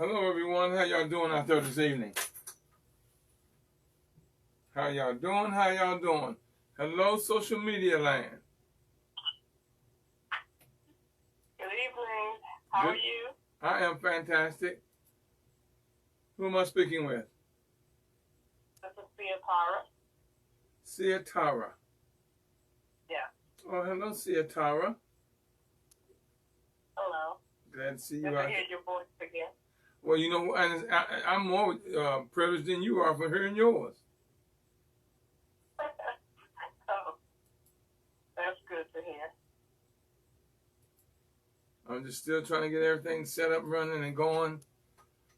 Hello, everyone. How y'all doing out there this evening? How y'all doing? How y'all doing? Hello, social media land. Good evening. How are you? I am fantastic. Who am I speaking with? This is Ciatara. Yeah. Oh, hello, Ciatara. Hello. Glad to see you Good out to hear your voice again. Well, you know, and I'm more privileged than you are for hearing yours. Oh, that's good to hear. I'm just still trying to get everything set up, running, and going,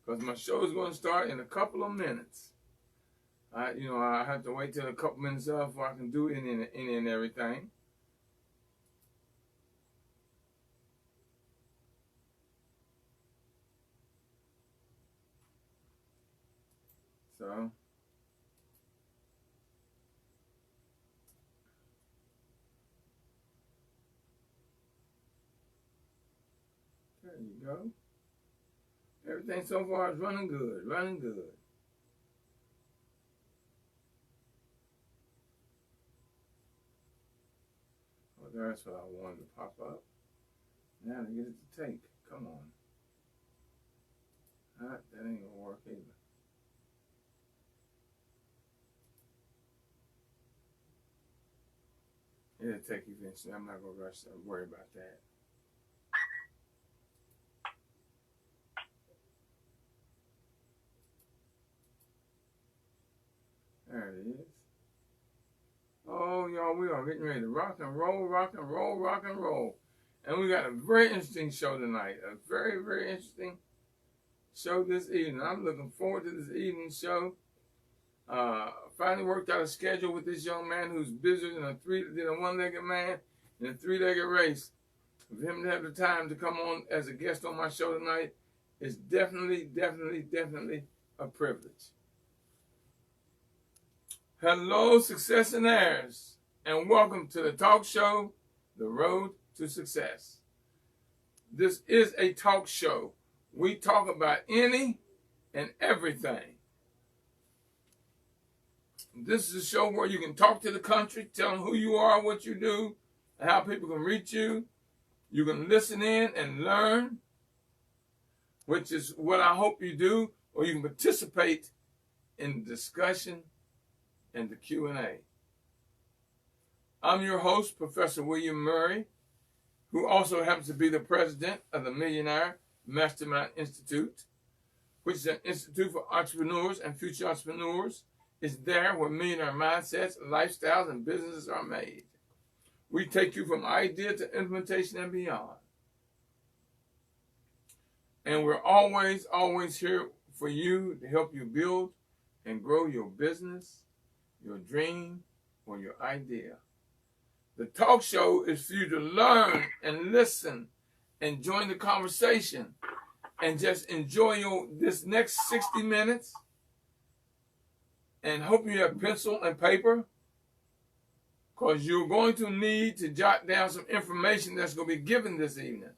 because my show is going to start in a couple of minutes. I have to wait till a couple minutes up before I can do any and everything. So, there you go. Everything so far is running good, running good. Oh, that's what I wanted to pop up. Now to get it to take. Come on. That ain't gonna work either. It'll take eventually. I'm not gonna rush. Worry about that. There it is. Oh, y'all, we are getting ready to rock and roll, rock and roll, rock and roll. And we got a very interesting show tonight. A very, very interesting show this evening. I'm looking forward to this evening show. Finally worked out a schedule with this young man who's busier than a one-legged man in a three-legged race. For him to have the time to come on as a guest on my show tonight is definitely a privilege. Hello, successionaires, and welcome to the talk show, The Road to Success. This is a talk show. We talk about any and everything. This is a show where you can talk to the country, tell them who you are, what you do, and how people can reach you. You can listen in and learn, which is what I hope you do, or you can participate in the discussion and the Q&A. I'm your host, Professor William Murray, who also happens to be the president of the Millionaire Mastermind Institute, which is an institute for entrepreneurs and future entrepreneurs. It's there where millionaire mindsets, lifestyles, and businesses are made. We take you from idea to implementation and beyond. And we're always here for you to help you build and grow your business, your dream, or your idea. The talk show is for you to learn and listen and join the conversation and just enjoy this next 60 minutes. And hope you have pencil and paper, because you're going to need to jot down some information that's going to be given this evening.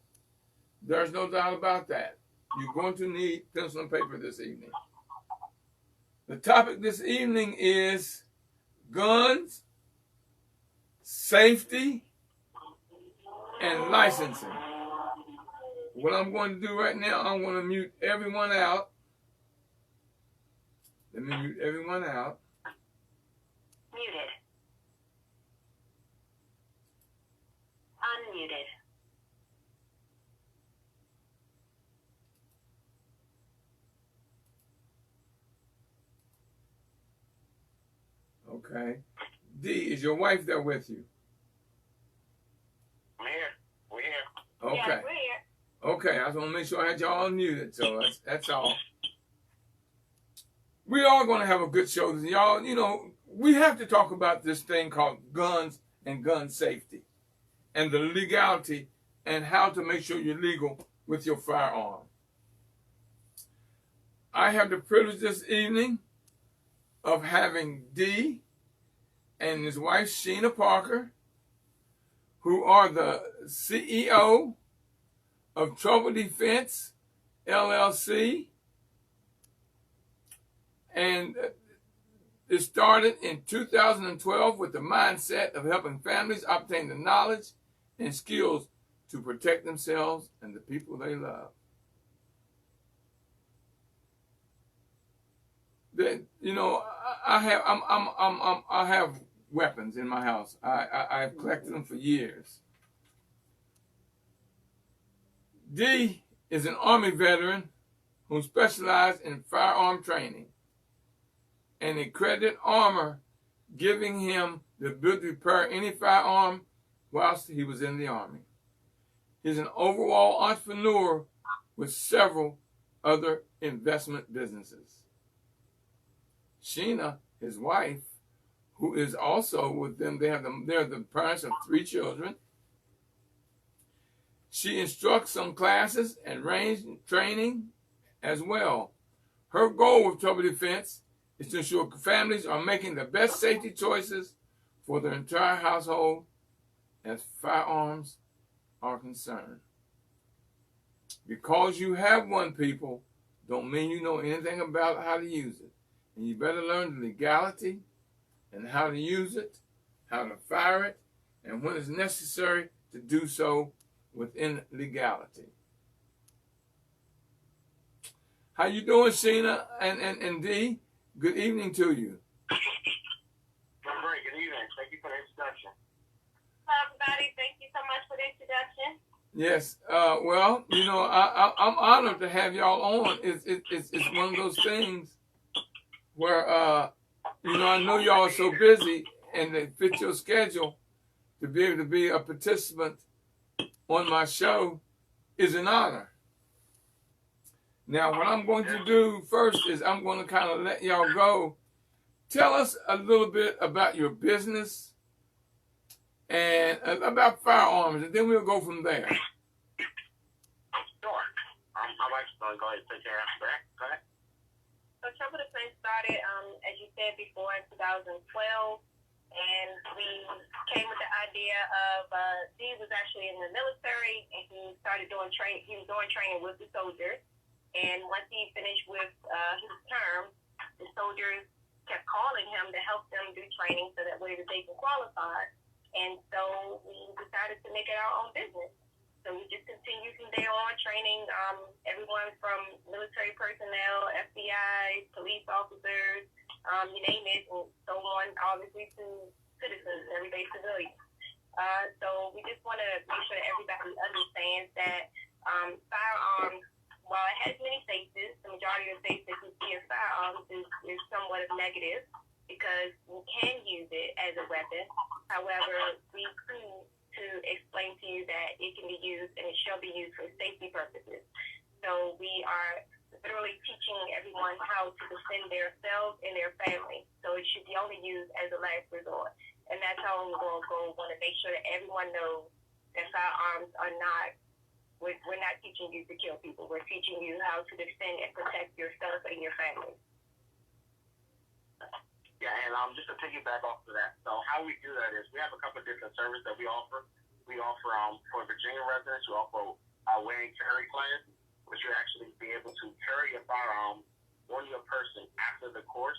There's no doubt about that. You're going to need pencil and paper this evening. The topic this evening is guns, safety, and licensing. What I'm going to do right now, I'm going to mute everyone out. Let me mute everyone out. Muted. Unmuted. Okay. D, is your wife there with you? I'm here. We're here. Okay. Yeah, we're here. Okay, I just want to make sure I had y'all muted, so that's all. We are going to have a good show. Y'all, we have to talk about this thing called guns and gun safety and the legality and how to make sure you're legal with your firearm. I have the privilege this evening of having D and his wife, Sheena Parker, who are the CEO of Trouble Defense, LLC, And it started in 2012 with the mindset of helping families obtain the knowledge and skills to protect themselves and the people they love. That, you know, I have weapons in my house. I've collected them for years. D is an Army veteran who specialized in firearm training and accredited armor, giving him the ability to repair any firearm whilst he was in the Army. He's an overall entrepreneur with several other investment businesses. Sheena, his wife, who is also with them, they're the parents of 3 children. She instructs some classes and range training as well. Her goal with Trouble Defense is to ensure families are making the best safety choices for their entire household as firearms are concerned. Because you have one, people, don't mean you know anything about how to use it. And you better learn the legality and how to use it, how to fire it, and when it's necessary to do so within legality. How you doing, Sheena and D? Good evening to you. I'm great. Good evening. Thank you for the introduction. Hello, everybody. Thank you so much for the introduction. Yes. Well, you know, I'm honored to have y'all on. It's one of those things where you know, I know y'all are so busy and it fits your schedule to be able to be a participant on my show is an honor. Now, what I'm going to do first is I'm going to kind of let y'all go. Tell us a little bit about your business and about firearms, and then we'll go from there. Sure. I'm actually going to go ahead and take care after that. Go ahead. So Trouble Defense started, as you said before, in 2012, and we came with the idea of D was actually in the military, and he started doing training. He was doing training with the soldiers, and once he finished with his term, the soldiers kept calling him to help them do training so that way that they can qualify. And so we decided to make it our own business. So we just continue from there on, training everyone from military personnel, FBI, police officers, you name it, and so on, obviously to citizens, everyday civilians. So we just want to make sure that everybody understands that firearms, while it has many faces, the majority of the faces that we see in firearms is somewhat of negative because we can use it as a weapon. However, we choose to explain to you that it can be used and it shall be used for safety purposes. So we are literally teaching everyone how to defend themselves and their family. So it should be only used as a last resort. And that's how we're going to go. We want to make sure that everyone knows that firearms are not, we're not teaching you to kill people. We're teaching you how to defend and protect yourself and your family. Yeah, and just to piggyback off of that, so how we do that is we have a couple of different services that we offer. We offer, for Virginia residents, we offer our wear and carry class, which you actually be able to carry a firearm on your person after the course.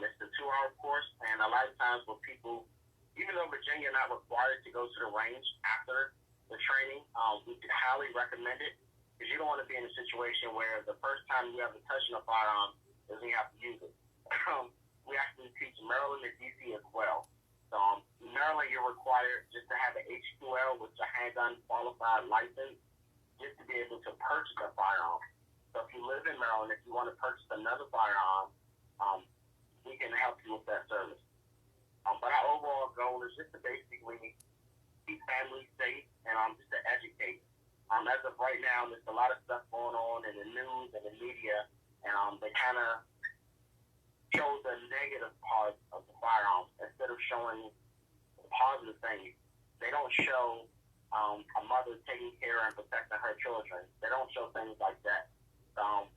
It's the 2-hour course, and a lot of times with people, even though Virginia not required to go to the range after the training, we highly recommend it because you don't want to be in a situation where the first time you ever touching a firearm is when you have to use it. We actually teach Maryland and DC as well. So Maryland, you're required just to have an H2L, which is a handgun qualified license, just to be able to purchase a firearm. So if you live in Maryland, if you want to purchase another firearm, we can help you with that service. But our overall goal is just to basically keep families safe and just to educate. As of right now, there's a lot of stuff going on in the news and the media, and they kind of show the negative part of the firearms instead of showing the positive things. They don't show a mother taking care and protecting her children. They don't show things like that.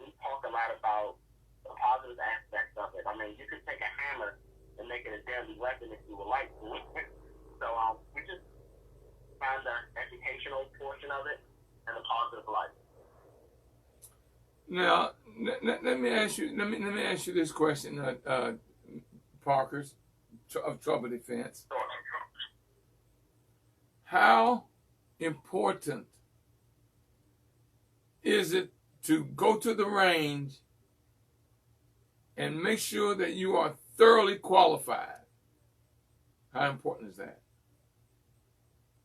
We talk a lot about the positive aspects of it. I mean, you could take a hammer and make it a deadly weapon if you would like to. So we just find the educational portion of it and the positive light. Now, let me ask you. Let me ask you this question, Parker's of Trouble Defense. How important is it to go to the range and make sure that you are thoroughly qualified? How important is that?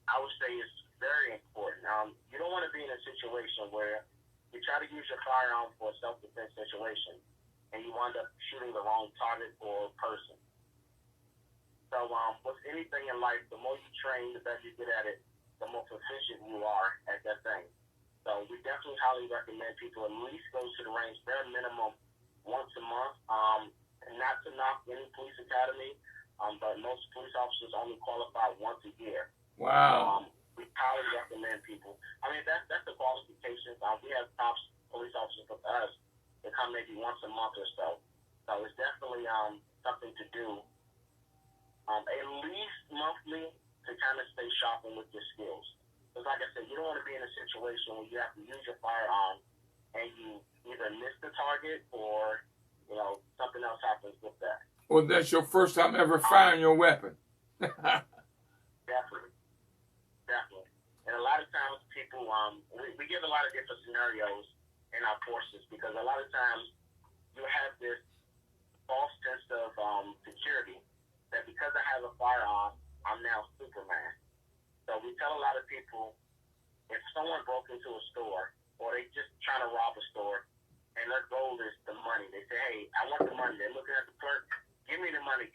I would say it's very important. You don't want to be in a situation where you try to use your firearm for a self-defense situation and you wind up shooting the wrong target or person. So with anything in life, the more you train, the better you get at it, the more proficient you are at that thing. So we definitely highly recommend people at least go to the range bare minimum once a month. And not to knock any police academy, but most police officers only qualify once a year. Wow. We highly recommend people. I mean, that's the qualifications. We have top police officers with us that come maybe once a month or so. So it's definitely something to do. At least monthly to kind of stay sharpened with your skills. Because like I said, you don't want to be in a situation where you have to use your firearm and you either miss the target or, something else happens with that. Or that's your first time ever firing your weapon. Definitely. And a lot of times people, we give a lot of different scenarios in our courses because a lot of times you have this false sense of security that because I have a firearm, I'm now Superman. So we tell a lot of people, if someone broke into a store or they just trying to rob a store and their goal is the money, they say, hey, I want the money. They're looking at the clerk, give me the money.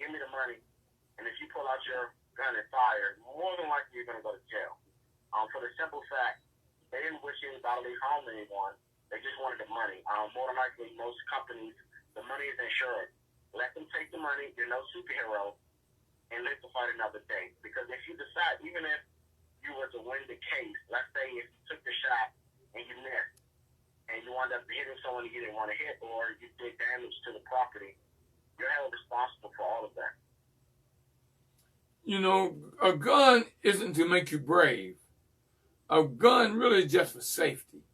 And if you pull out your gun and fire, more than likely you're going to go to jail. For the simple fact, they didn't wish any bodily harm to anyone. They just wanted the money. More than likely, most companies, the money is insured. Let them take the money. You're no superhero. And live to fight another day. Because if you decide, even if you were to win the case, let's say if you took the shot and you missed, and you wound up hitting someone you didn't want to hit, or you did damage to the property, you're held responsible for all of that. A gun isn't to make you brave. A gun really is just for safety.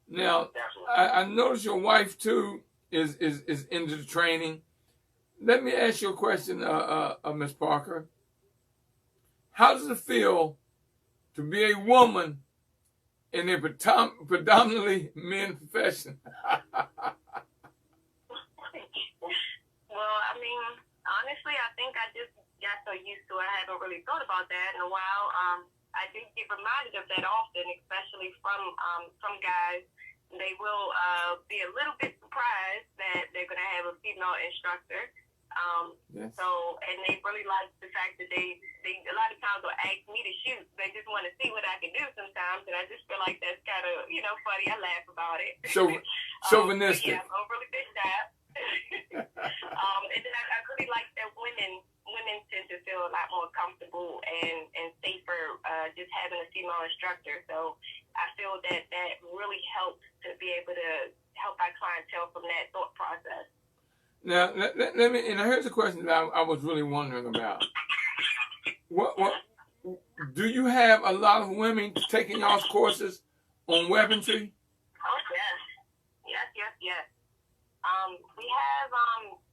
Now, I notice your wife too is into the training. Let me ask you a question, Ms. Parker. How does it feel to be a woman in a predominantly men profession? Well, I mean, honestly, I think I just got so used to it. I haven't really thought about that in a while. I do get reminded of that often, especially from guys. They will be a little bit surprised that they're going to have a female instructor. Yes. So, and they really like the fact that they a lot of times will ask me to shoot. They just want to see what I can do sometimes, and I just feel like that's kind of, funny. I laugh about it. Chauvinistic. Yeah, I'm a really good job. And then I really like that women tend to feel a lot more comfortable and safer just having a female instructor. So I feel that really helps to be able to help our clientele from that thought process. Now, let me. And here's a question that I was really wondering about. What do you have a lot of women taking y'all's courses on weaponry? Oh yes. We have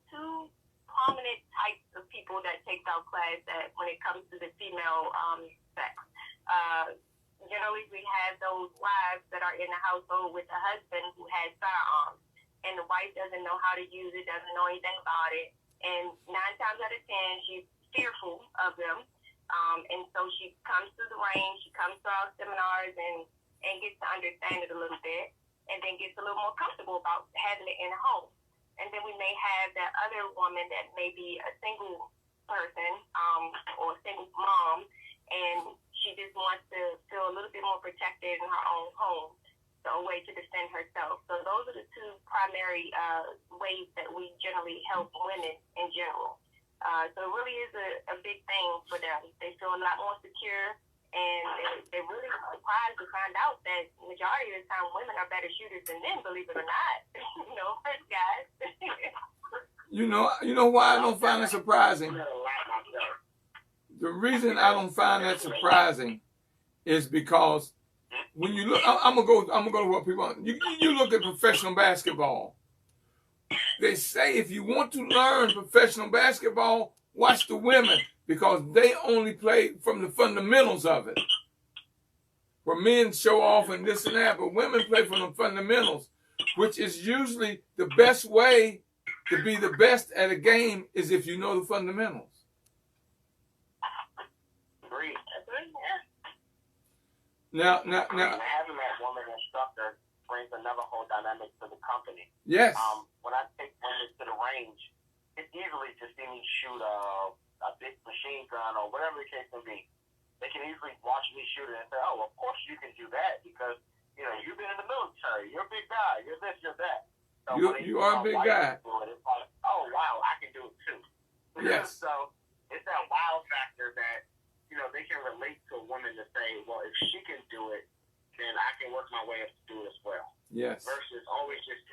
two prominent types of people that take our class that when it comes to the female sex. Generally, we have those wives that are in the household with a husband who has firearms, and the wife doesn't know how to use it, doesn't know anything about it, and 9 times out of 10, she's fearful of them, and so she comes to the range, she comes to our seminars and gets to understand it a little bit, and then gets a little more comfortable about having it in home. And then we may have that other woman that may be a single person or a single mom, and she just wants to feel a little bit more protected in her own home, so a way to defend herself. So those are the two primary ways that we generally help women in general. So it really is a big thing for them. They feel a lot more secure, and they're really surprised to find out that the majority of the time women are better shooters than men, believe it or not. First guys. You know why I don't find it surprising? The reason I don't find that surprising is because when you look, I'm gonna go to what people. You look at professional basketball. They say if you want to learn professional basketball, watch the women because they only play from the fundamentals of it. Where men show off and this and that, but women play from the fundamentals, which is usually the best way to be the best at a game is if you know the fundamentals. Agreed. Now. Having that woman instructor brings another whole dynamic to the company. Yes. When I take women to the range, it's easily to see me shoot a big machine gun or whatever the case may be. They can easily watch me shoot it and say, "Oh, of course you can do that because you've been in the military. You're a big guy. You're this. You're that." So you are a big guy. It's like, "Oh wow, I can do it too." Yes. So it's that wow factor that they can relate to a woman to say, "Well, if she can do it, then I can work my way up to do it as well." Yes. Versus always just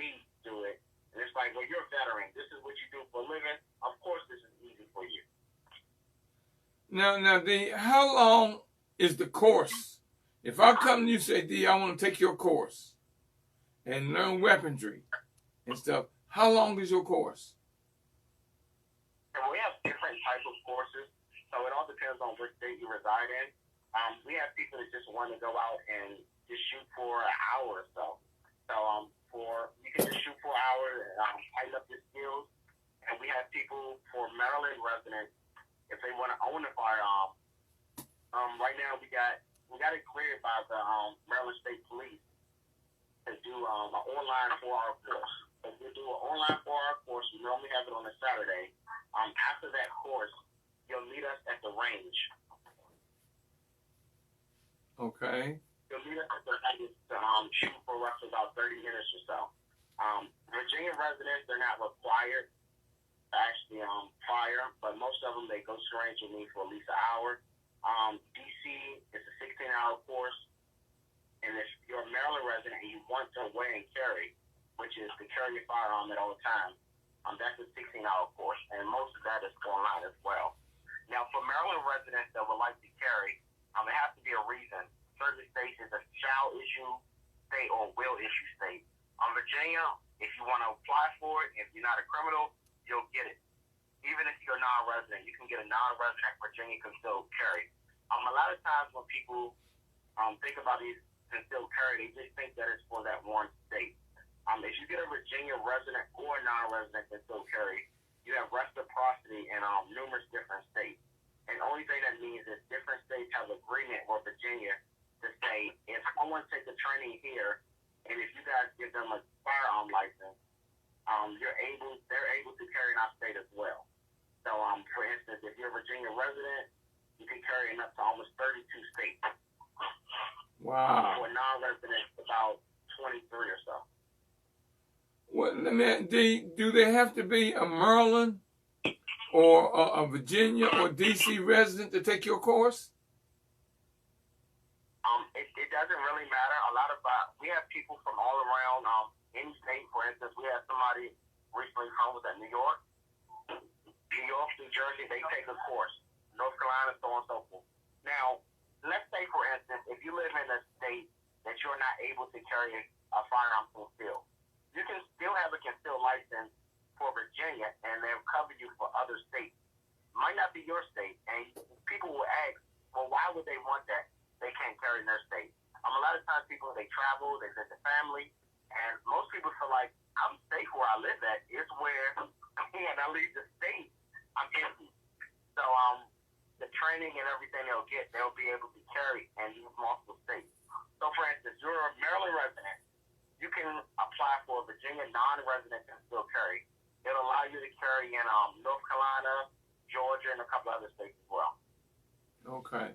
me do it. And it's like, well, you're a veteran. This is what you do for a living. Of course, this is easy for you. Now, D, how long is the course? If I come to you and say, D, I want to take your course and learn weaponry and stuff, how long is your course? And we have different types of courses, so it all depends on which state you reside in. We have people that just want to go out and just shoot for an hour or so. So you can just shoot for an hour and tighten up your skills. And we have people for Maryland residents, if they want to own a firearm. Right now we got it cleared by the Maryland State Police to do an online 4-hour course. If we do an online 4-hour course, we normally have it on a Saturday. After that course, you'll meet us at the range. Okay. You'll meet us at the range to shoot for roughly about 30 minutes or so. Virginia residents, they're not required to actually fire, but most of them, they go to the range with me for at least an hour. DC is a 16-hour course, and if you're a Maryland resident and you want to wear and carry, which is to carry your firearm at all times, that's a 16-hour course, and most of that is online as well. Now, for Maryland residents that would like to carry, it has to be a reason. Certain states is a shall issue state or will issue state. Virginia, if you want to apply for it, if you're not a criminal, you'll get it. Even if you're non-resident, you can get a non-resident. Virginia can still carry. A lot of times when people think about these concealed carry, they just think that it's for that one state. If you get a Virginia resident or non-resident concealed carry, you have reciprocity in numerous different states. And the only thing that means is different states have agreement with Virginia to say, if someone takes the training here, and if you guys give them a firearm license, they're able to carry in our state as well. So, for instance, if you're a Virginia resident, you can carry in up to almost 32 states. Wow. For non-residents, about 23 or so. Well, do they have to be a Maryland or a Virginia or DC resident to take your course? It doesn't really matter. A lot of we have people from all around any state. For instance, we had somebody recently from New York, New Jersey. They take a course. North Carolina, so on and so forth. Now, let's say, for instance, if you live in a state that you're not able to carry a firearm concealed, you can still have a concealed license for Virginia, and they'll cover you for other states. Might not be your state, and people will ask, well, why would they want that? They can't carry in their state. A lot of times people, they travel, they visit family, and most people feel like, I'm safe where I live at. It's where, when I leave the state, I'm empty. So the training and everything they'll be able to carry and use multiple states. So, for instance, you're a Maryland resident. You can apply for a Virginia non-resident and still carry. It'll allow you to carry in North Carolina, Georgia, and a couple other states as well. Okay.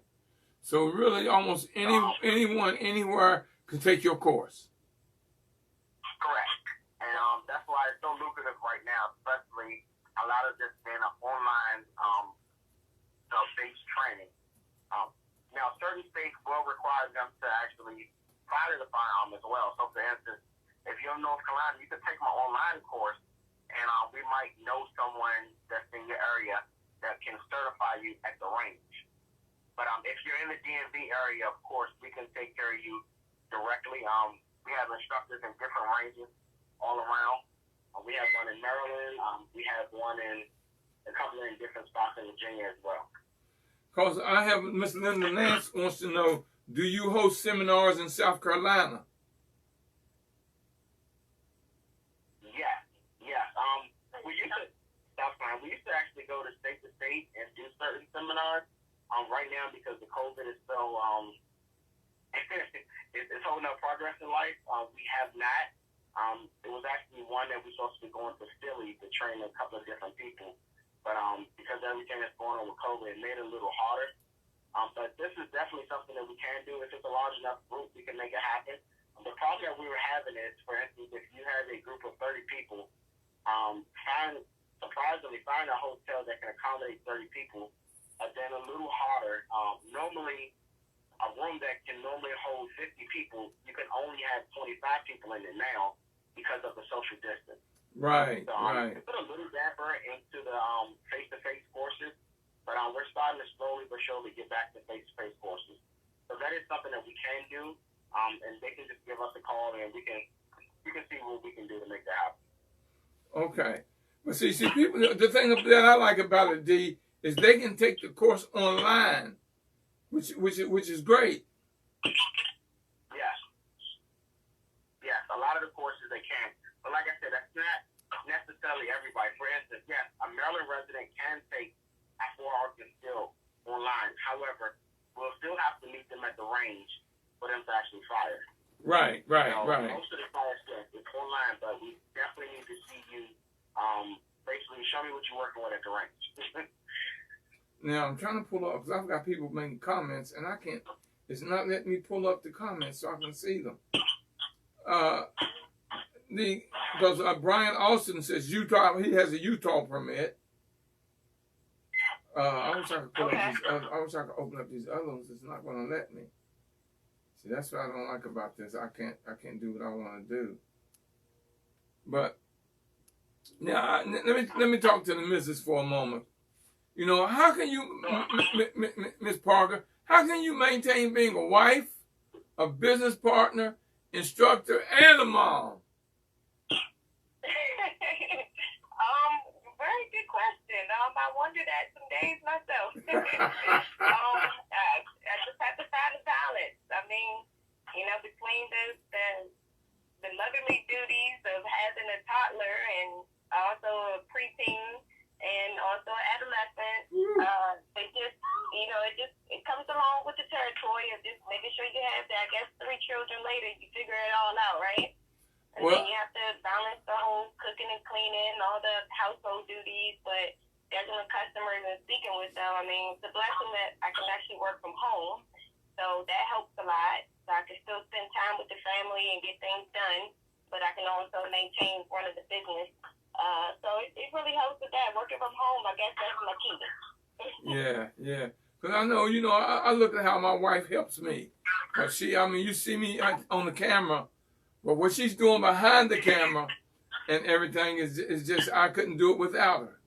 So really almost anyone, anywhere can take your course. Correct. And that's why it's so lucrative right now, especially a lot of this being an online based training. Now, certain states will require them to actually fire the firearm as well. So, for instance, if you're in North Carolina, you can take my online course, and we might know someone that's in your area that can certify you at the range. But if you're in the DMV area, of course, we can take care of you directly. We have instructors in different ranges all around. We have one in Maryland. We have one in a couple in different spots in Virginia as well. Because I have Miss Linda Nance wants to know, do you host seminars in South Carolina? Yes. We used to actually go to state and do certain seminars. Right now, because the COVID is so it's holding up progress in life, we have not. It was actually one that we were supposed to be going to Philly to train a couple of different people, but because everything that's going on with COVID, it made it a little harder. But this is definitely something that we can do. If it's a large enough group, we can make it happen. The problem that we were having is, for instance, if you have a group of 30 people, surprisingly, find a hotel that can accommodate 30 people, then a little harder. Normally, a room that can normally hold 50 people, you can only have 25 people in it now because of the social distance. Right, so, right. We put a little damper into the face-to-face courses, but we're starting to slowly but surely get back to face-to-face courses. So that is something that we can do, and they can just give us a call, and we can see what we can do to make that happen. Okay. But see, people. The thing that I like about it, D, is they can take the course online, which is great. Yes, a lot of the courses they can. But like I said, that's not necessarily everybody. For instance, yes, a Maryland resident can take a 4-hour still online. However, we'll still have to meet them at the range for them to actually fire. Right. Most of the fires, yes, it's online, but we definitely need to see you. Basically, show me what you're working with at the range. Now I'm trying to pull up because I've got people making comments, and I can't. It's not letting me pull up the comments so I can see them. Because Brian Austin says Utah. He has a Utah permit. I wish I could pull up these. I wish I could open up these other ones. It's not going to let me. See, that's what I don't like about this. I can't do what I want to do. But now let me talk to the missus for a moment. You know, how can you, Miss Parker? How can you maintain being a wife, a business partner, instructor, and a mom? Very good question. I wonder that some days myself. I just have to find a balance. I mean, between the motherly duties of having a toddler and also a preteen and also an adolescent, it comes along with the territory of just making sure you have that. I guess 3 children later, you figure it all out, right? And then you have to balance the whole cooking and cleaning, all the household duties, but scheduling customers and speaking with them. I mean, it's a blessing that I can actually work from home, so that helps a lot. So I can still spend time with the family and get things done, but I can also maintain one of the business. So it really helps with that. Working from home, I guess that's my key. Yeah. Because I know, I look at how my wife helps me. But you see me on the camera, but what she's doing behind the camera and everything is just, I couldn't do it without her.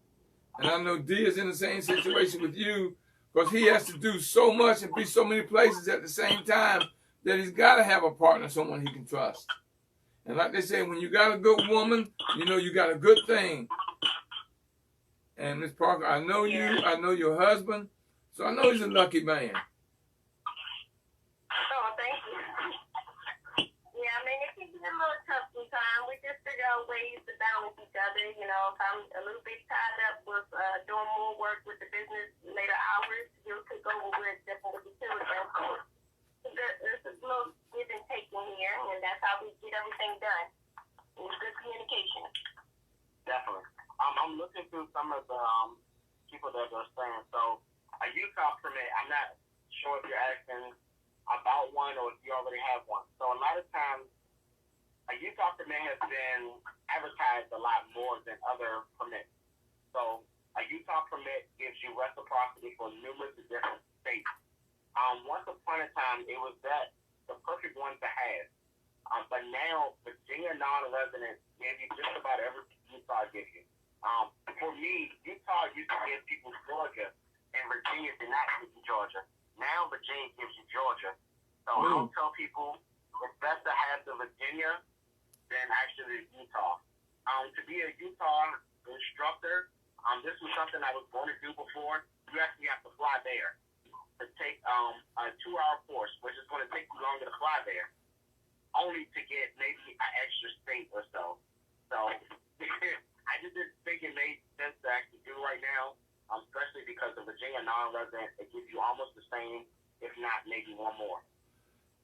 And I know D is in the same situation with you, because he has to do so much and be so many places at the same time that he's got to have a partner, someone he can trust. And like they say, when you got a good woman, you got a good thing. And Miss Parker, I know you, I know your husband, so I know he's a lucky man. Oh, thank you. Yeah, I mean, it can be a little tough sometimes. We just figure out ways to balance each other. If I'm a little bit tied up with doing more work with the business later hours, he'll take over with different with the children. So there's a little give and take in here, and that's how we get everything done. It's good communication. Definitely. I'm looking through some of the people that are saying, so a Utah permit, I'm not sure if you're asking about one or if you already have one. So a lot of times, a Utah permit has been advertised a lot more than other permits. So a Utah permit gives you reciprocity for numerous different states. Once upon a time, it was the perfect one to have. But now, Virginia non-residents give you just about everything Utah gives you. For me, Utah used to give people Georgia, and Virginia did not give you Georgia. Now, Virginia gives you Georgia. So I don't tell people it's best to have the Virginia than actually Utah. To be a Utah instructor, this was something I was going to do before. You actually have to fly there to take a 2-hour course, which is going to take you longer to fly there, only to get maybe an extra state or so. So I just didn't think it made sense to actually do right now, especially because the Virginia non-resident, it gives you almost the same, if not maybe one more.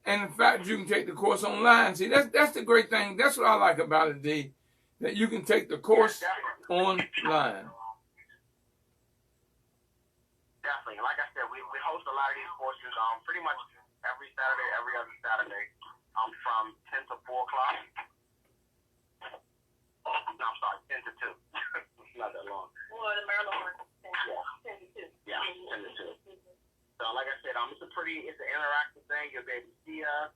And the fact you can take the course online, see, that's the great thing. That's what I like about it, D, that you can take the course online. Definitely. Like I said, we host a lot of these courses pretty much every Saturday, every other Saturday, from 10 to 4 o'clock. No, I'm sorry, 10 to 2. It's not that long. Well, the Maryland one, 10 to 2. Yeah, 10 to 2. So, like I said, it's an interactive thing. You'll be able to see us.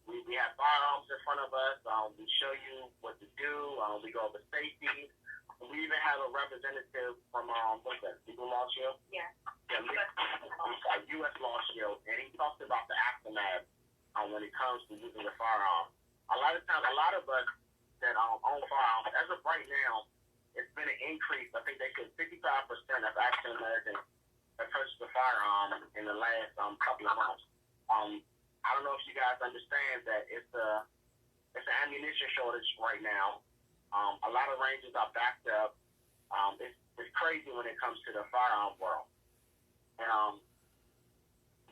We have firearms in front of us. We show you what to do. We go over safety. We even have a representative from, what's that, Legal Law Shield? Yeah. U.S. Law Shield, and he talks about the aftermath when it comes to using a firearm. A lot of times, a lot of us that own firearms, as of right now, it's been an increase. I think they said 55% of African Americans have purchased a firearm in the last couple of months. I don't know if you guys understand that it's an ammunition shortage right now. A lot of ranges are backed up. It's crazy when it comes to the firearm world. And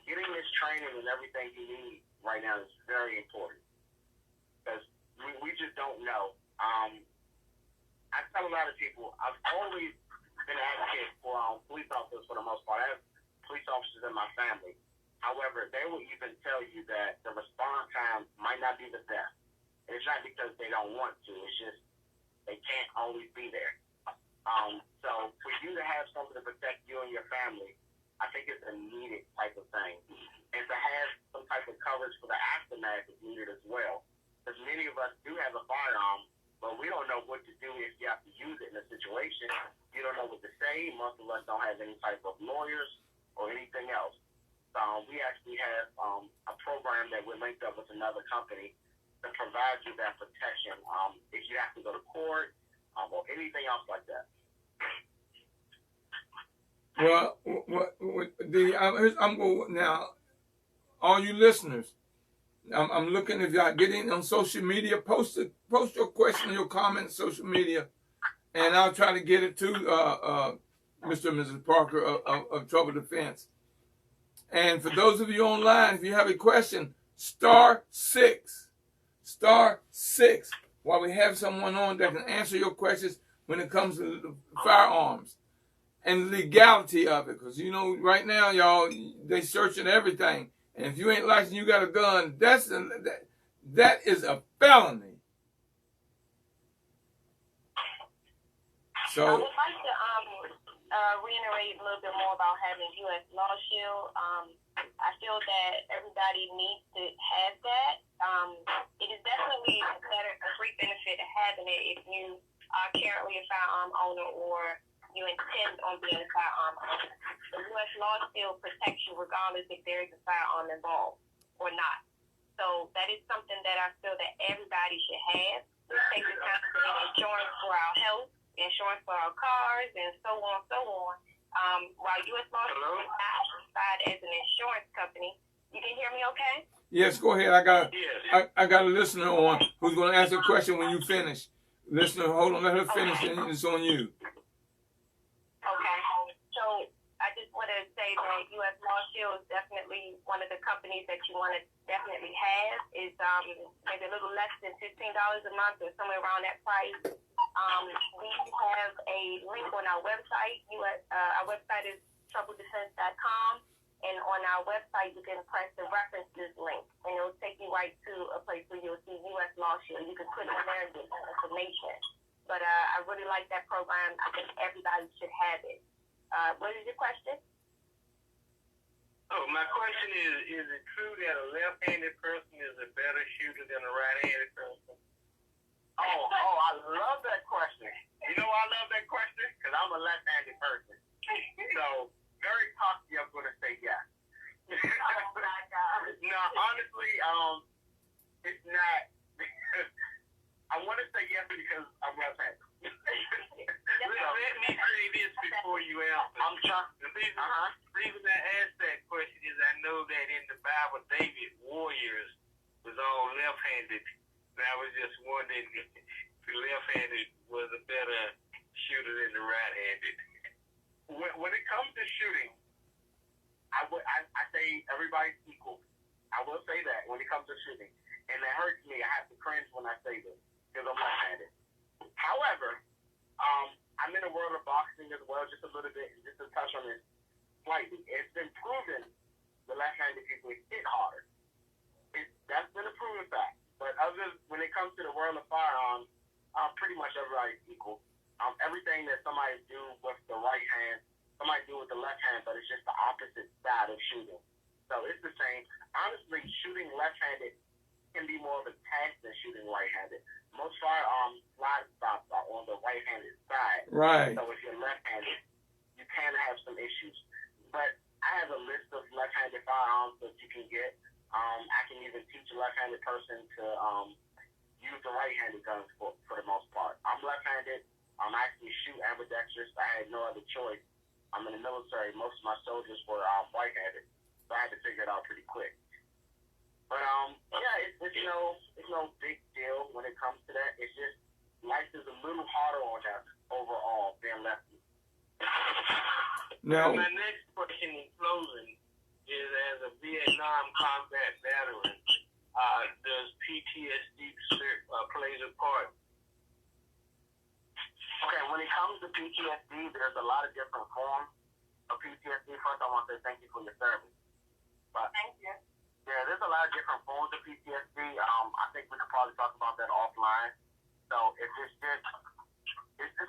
getting this training and everything you need right now is very important because we just don't know. I tell a lot of people, I've always been an advocate for police officers for the most part. I have police officers in my family. However, they will even tell you that the response time might not be the best. And it's not because they don't want to. It's just they can't always be there. So for you to have something to protect you and your family, I think it's a needed type of thing. And to have some type of coverage for the aftermath is needed as well. Because many of us do have a firearm, but we don't know what to do if you have to use it in a situation. You don't know what to say. Most of us don't have any type of lawyers or anything else. We actually have a program that we're linked up with another company to provide you that protection if you have to go to court or anything else like that. Well, I'm going now. All you listeners, I'm looking if y'all get in on social media. Post your question, your comment on social media, and I'll try to get it to Mr. and Mrs. Parker of Trouble Defense. And for those of you online, if you have a question, *6, *6. While we have someone on that can answer your questions when it comes to the firearms and the legality of it. Because, right now, y'all, they searching everything. And if you ain't licensed, you got a gun, that is a felony. So I would like to reiterate a little bit more about having U.S. Law Shield. I feel that everybody needs to have that. It is definitely a great benefit of having it if you are currently a firearm owner or you intend on being a firearm owner. The U.S. Law Shield protects you regardless if there is a firearm involved or not. So that is something that I feel that everybody should have. We take the time to get insurance for our health, insurance for our cars, and so on, so on. While U.S. Law Shield is not classified as an insurance company, you can hear me okay? Yes, go ahead. I got a listener on who's going to ask a question when you finish. Listener, hold on, let her finish, and it's on you. Okay. So I just want to say that U.S. Law Shield is definitely one of the companies that you want to definitely have. It's maybe a little less than $15 a month or somewhere around that price. We have a link on our website. Our website is troubledefense.com, and on our website you can press the references link, and it'll take you right to a place where you'll see U.S. Law Shield. You can click on there and get some information. But I really like that program. I think everybody should have it. What is your question? Oh, my question is it true that a left-handed person is a better shooter than a right-handed person? Oh, I love that question. You know why I love that question? Because I'm a left-handed person. So, very cocky, I'm going to say yes. all left-handed. And I was just wondering if the left-handed was a better shooter than the right-handed. When it comes to shooting, I say everybody's equal. I will say that when it comes to shooting. And it hurts me. I have to cringe when I say this because I'm left-handed. However, I'm in the world of boxing as well, just a little bit, just to touch on this slightly. It's been proven the left-handed people hit harder. That's been a proven fact. But when it comes to the world of firearms, pretty much everybody's equal. Everything that somebody do with the right hand, somebody do with the left hand, but it's just the opposite side of shooting. So it's the same. Honestly, shooting left-handed can be more of a task than shooting right-handed. Most firearm slide stops are on the right-handed side. Right. So if you're left-handed, you can have some issues. But I have a list of left-handed firearms that you can get. I can even teach a left-handed person to use the right-handed guns for the most part. I'm left-handed. I actually shoot ambidextrous. I had no other choice. I'm in the military. Most of my soldiers were right-handed, so I had to figure it out pretty quick. But yeah, it's no big deal when it comes to that. It's just life is a little harder on us overall than lefty. Now, my next question in closing is, as a Vietnam combat veteran, does PTSD plays a part? Okay, when it comes to PTSD, there's a lot of different forms of PTSD. First, I want to say thank you for your service. But Thank you. yeah, there's a lot of different forms of PTSD. I think we could probably talk about that offline. So it's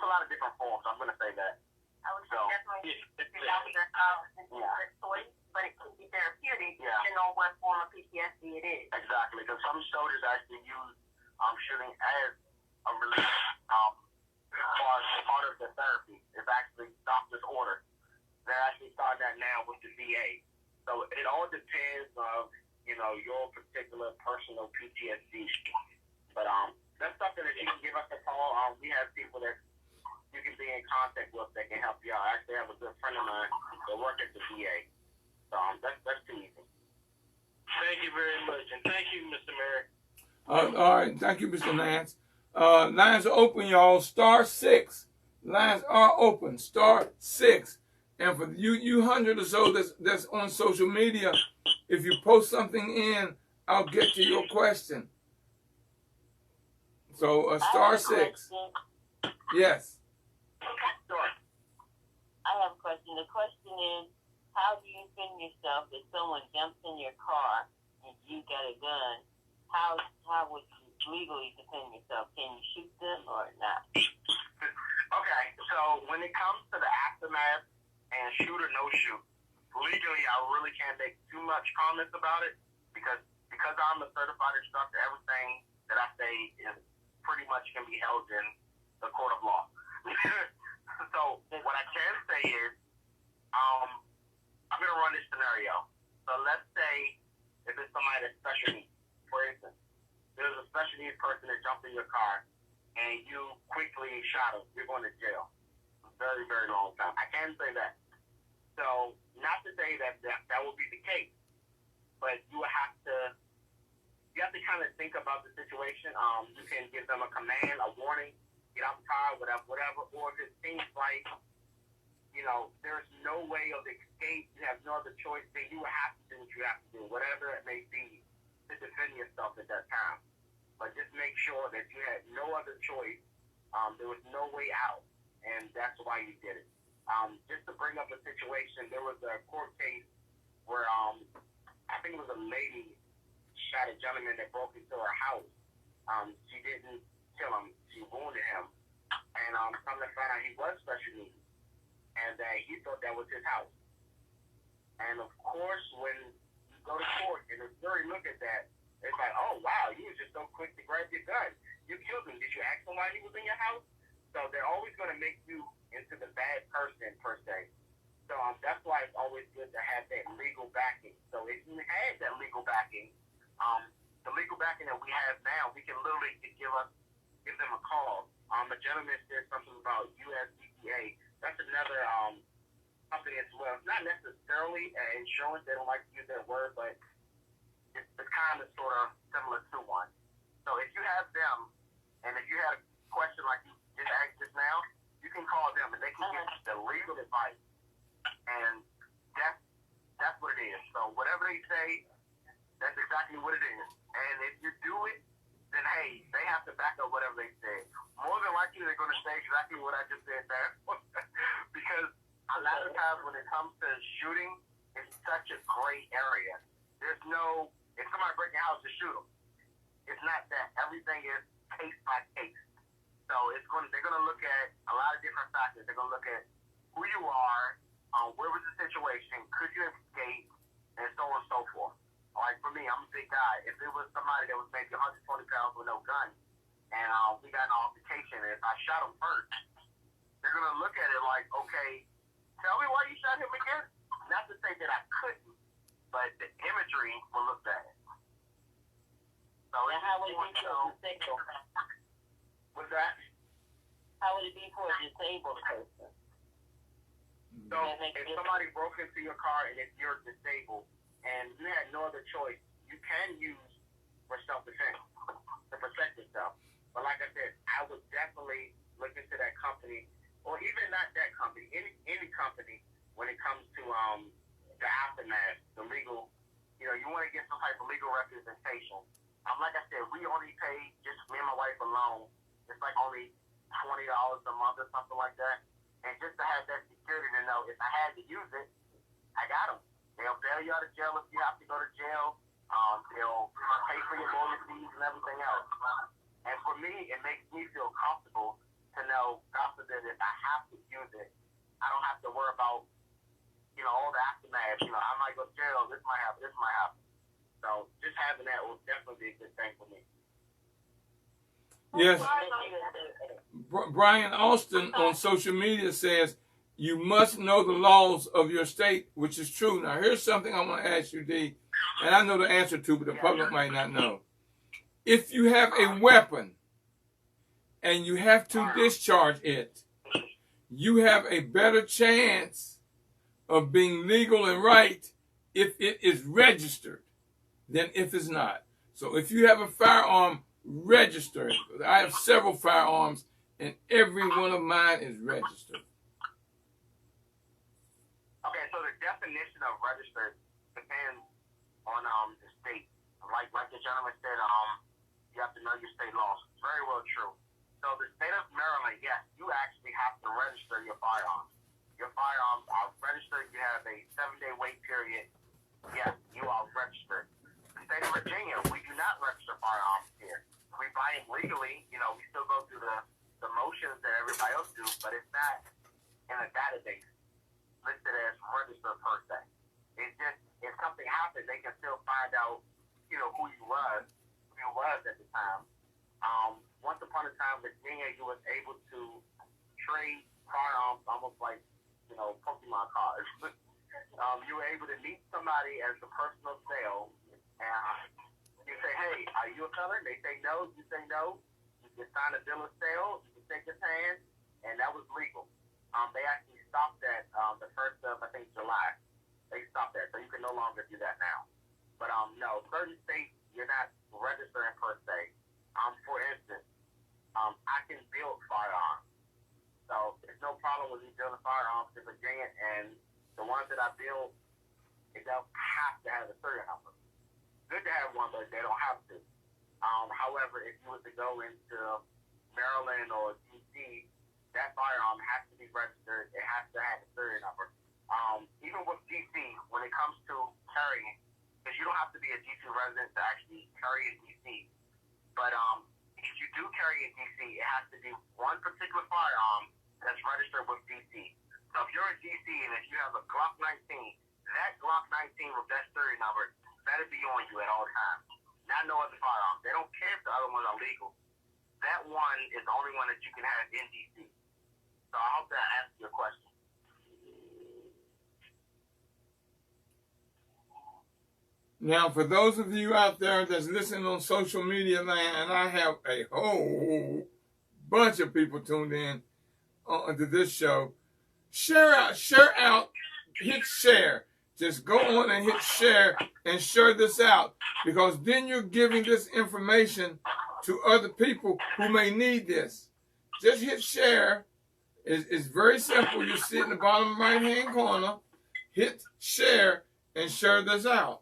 a lot of different forms. I'm going to say that. I would say definitely a choice, but it could be therapeutic depending on what form of PTSD it is. Exactly, because some soldiers actually use shooting as a release. Part of the therapy is actually doctor's order. They're actually starting that now with the VA. So it all depends on your particular personal PTSD. But that's something that you can give us a call. We have people that you can be in contact with that can help you out. I actually have a good friend of mine that works at the VA. So that's too easy. Thank you very much, and thank you, Mr. Merrick. all right. Thank you, Mr. Nance. Lines are open, y'all. *6. Lines are open. *6. And for you hundred or so that's on social media, if you post something in, I'll get to your question. So *6. Yes. I have a question. The question is, how do you defend yourself if someone jumps in your car and you got a gun? How would you legally defend yourself? Can you shoot them or not? Okay, so when it comes to the aftermath and shoot or no shoot, legally I really can't make too much comments about it because I'm a certified instructor, everything that I say is pretty much can be held in the court of law. So what I can say is, I'm going to run this scenario. So let's say if it's somebody that's special needs, for instance, there's a special needs person that jumped in your car and you quickly shot him, you're going to jail. A very, very long time. I can say that. So not to say that will be the case, but you have to kind of think about the situation. You can give them a command, a warning, get out the car, whatever. Or if it seems like, there's no way of escape, you have no other choice, then you will have to do what you have to do, whatever it may be, to defend yourself at that time. But just make sure that you had no other choice. There was no way out, and that's why you did it. Just to bring up a situation, there was a court case where I think it was a lady shot a gentleman that broke into her house. She didn't kill him, she wounded him. And come to find out he was special needs. And he thought that was his house. And of course, when you go to court and the jury look at that, it's like, oh wow, you was just so quick to grab your gun. You killed him. Did you ask him why he was in your house? So they're always going to make you into the bad person, per se. So that's why it's always good to have that legal backing. So if you had that legal backing, the legal backing that we have now, we can literally give them a call. A gentleman said something about USDPA. That's another company as well. It's not necessarily insurance. They don't like to use that word, but it's kind of sort of similar to one. So if you have them, and if you had a question like you just asked just now, you can call them and they can give you the legal advice. And that's what it is. So whatever they say, that's exactly what it is. And if you do it, then hey, they have to back up whatever they say. More than likely, they're going to say exactly what I just said there. Because a lot of times when it comes to shooting, it's such a gray area. There's no, if somebody breaks your house, just shoot them. It's not that. Everything is case by case. So they're going to look at a lot of different factors. They're going to look at who you are, where was the situation, could you escape, and so on and so forth. Like for me, I'm a big guy. If it was somebody that was maybe 120 pounds with no gun, and we got an altercation, and if I shot him first, they're going to look at it like, okay, tell me why you shot him again. Not to say that I couldn't, but the imagery will look bad. So and how would it be for a disabled? What's that? How would it be for a disabled person? So if somebody broke into your car and if you're disabled and you had no other choice, you can use for self-defense to protect yourself. But like I said, I would definitely look into that company, or even not that company, any company when it comes to the aftermath, the legal. You know, you want to get some type of legal representation. Like I said, we only pay, just me and my wife alone, it's like only $20 a month or something like that. And just to have that security to know if I had to use it, I got them. They'll bail you out of jail if you have to go to jail. They'll pay for your lawyer fees and everything else. And for me, it makes me feel comfortable to know, God forbid, if I have to use it, I don't have to worry about, all the aftermath. I might go to jail, this might happen. So just having that will definitely be a good thing for me. Yes. Brian Austin on social media says, you must know the laws of your state, which is true. Now, here's something I want to ask you, D, and I know the answer to, but the public might not know. If you have a weapon and you have to discharge it, you have a better chance of being legal and right if it is registered than if it's not. So if you have a firearm registered, I have several firearms and every one of mine is registered. Okay, so the definition of registered depends on the state. Like the gentleman said, you have to know your state laws. It's very well true. So the state of Maryland, yes, you actually have to register your firearms. Your firearms are registered. You have a 7-day wait period. Yes, you are registered. The state of Virginia, we do not register firearms here. We buy them legally. We still go through the motions that everybody else do, but it's not in a database listed as registered per se. It's just, if something happened, they can still find out, who you was at the time. Once upon a time, Virginia, you was able to trade firearms almost like, Pokemon cards. You were able to meet somebody as a personal sale, and you say, hey, are you a felon? They say no. You say no. You can sign a bill of sale. You can shake his hand, and that was legal. They actually stopped that the 1st of, I think, July. They stopped that, so you can no longer do that now. But no, certain states, you're not registering per se. For instance, I can build firearms. So there's no problem with me building firearms in Virginia, and the ones that I build, they don't have to have a serial number. Good to have one, but they don't have to. However, if you were to go into Maryland or D.C., that firearm has to be registered. It has to have a serial number. Even with D.C., when it comes to carrying, because you don't have to be a D.C. resident to actually carry in D.C., but if you do carry in D.C., it has to be one particular firearm that's registered with D.C. So if you're in D.C. and if you have a Glock 19, that Glock 19 with that serial number better be on you at all times. Not no other firearm. They don't care if the other ones are legal. That one is the only one that you can have in D.C. So I hope that answers your question. Now, for those of you out there that's listening on social media land, and I have a whole bunch of people tuned in to this show, share out, hit share. just go on and hit share and share this out, because then you're giving this information to other people who may need this. Just hit share. It's very simple. You see it in the bottom right-hand corner. Hit share and share this out.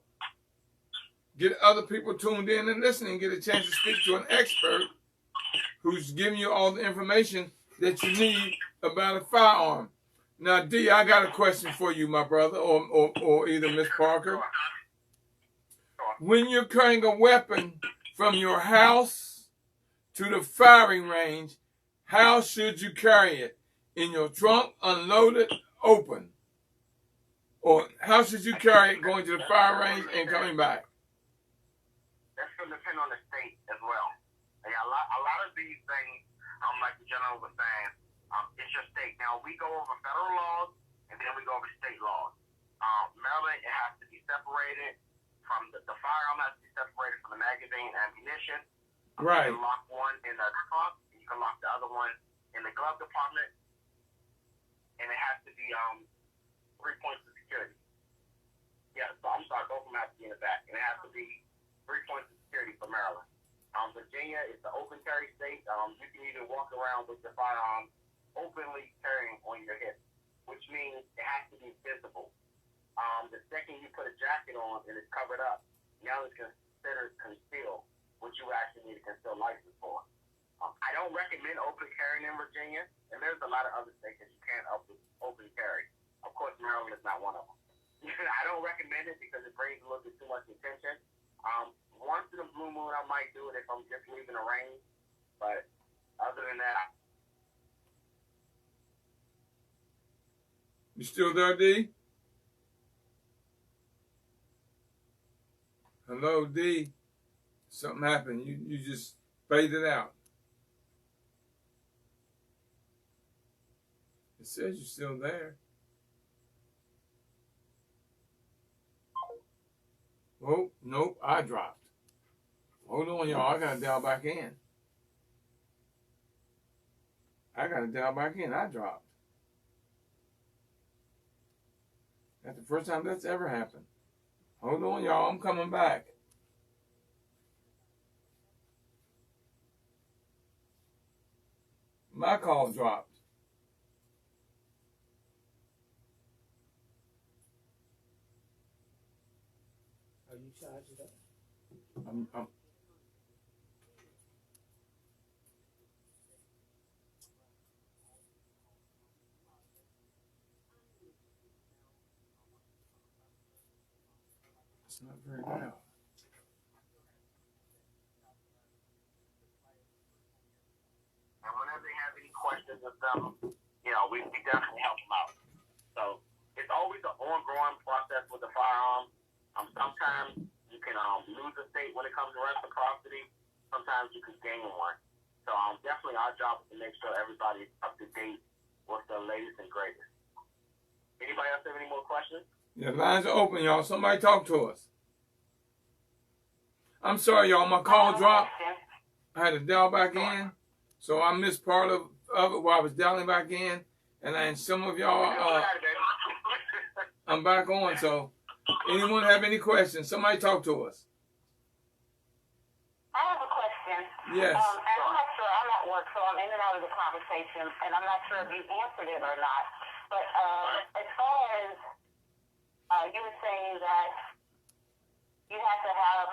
Get other people tuned in and listening. Get a chance to speak to an expert who's giving you all the information that you need about a firearm. Now, D, I got a question for you, my brother, or either Miss Parker. When you're carrying a weapon from your house to the firing range, how should you carry it? In your trunk, unloaded, open? Or how should you carry it going to the fire range and coming back? That's going to depend on the state as well. Yeah, a lot of these things, like the general was saying, it's your state. Now, we go over federal laws, and then we go over state laws. Maryland, it has to be separated from the firearm has to be separated from the magazine and ammunition. Right. You can lock one in the trunk, and you can lock the other one in the glove department, and it has to be 3 points of security. Yeah, so I'm sorry, both of them have to be in the back, and it has to be 3 points of security for Maryland. Virginia is the open carry state. You can even walk around with your firearm openly carrying on your hip, which means it has to be visible. The second you put a jacket on and it's covered up, now it's considered concealed, which you actually need a concealed license for. I don't recommend open carrying in Virginia, and there's a lot of other states that you can't open carry. Of course, Maryland is not one of them. I don't recommend it because it brings a little bit too much attention. Once in a blue moon, I might do it if I'm just leaving a range, but other than that, You still there, D? Hello, D. Something happened. You just faded out. It says you're still there. Oh, nope, I dropped. Hold on, y'all. I got to dial back in. I dropped. That's the first time that's ever happened. Hold on, y'all. I'm coming back. My call dropped. Are you charged up? I'm It's not very loud. and whenever they have any questions or something, we definitely help them out. So it's always an ongoing process with the firearm. Sometimes you can lose a state when it comes to reciprocity. Sometimes you can gain one. So definitely our job is to make sure everybody's up to date with the latest and greatest. Anybody else have any more questions? The lines are open, y'all. Somebody talk to us. I'm sorry, y'all. My call dropped. I had to dial back in, so I missed part of it while I was dialing back in. And some of y'all, I'm back on. So, anyone have any questions? Somebody talk to us. I have a question. Yes. And I'm not sure. I'm at work, so I'm in and out of the conversation, and I'm not sure if you answered it or not. But as far as you were saying that you have to have,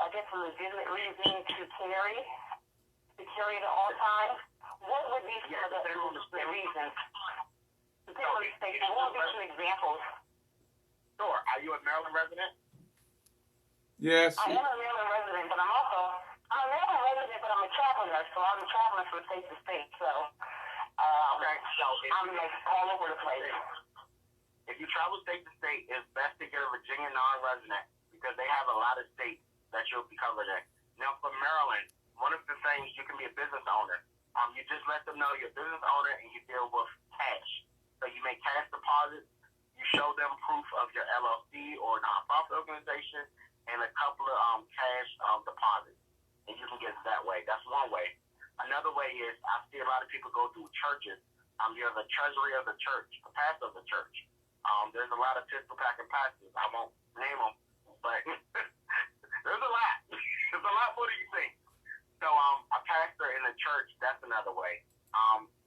I guess, a legitimate reason to carry it at all times. What would be some of the reasons? What would be some examples? Sure. Are you a Maryland resident? Yes. I am a Maryland resident, but I'm a Maryland resident, but I'm a traveler, so I'm traveling from state to state. So I'm like all over the place. If you travel state to state, it's best to get a Virginia non-resident because they have a lot of states that you'll be covered in. Now, for Maryland, one of the things, you can be a business owner. You just let them know you're a business owner and you deal with cash. So you make cash deposits. You show them proof of your LLC or nonprofit organization and a couple of cash deposits. And you can get it that way. That's one way. Another way is I see a lot of people go through churches. You're the treasury of the church, the pastor of the church. There's a lot of pistol packing pastors. I won't name them, but there's a lot. There's a lot more than you think. So a pastor in the church, that's another way.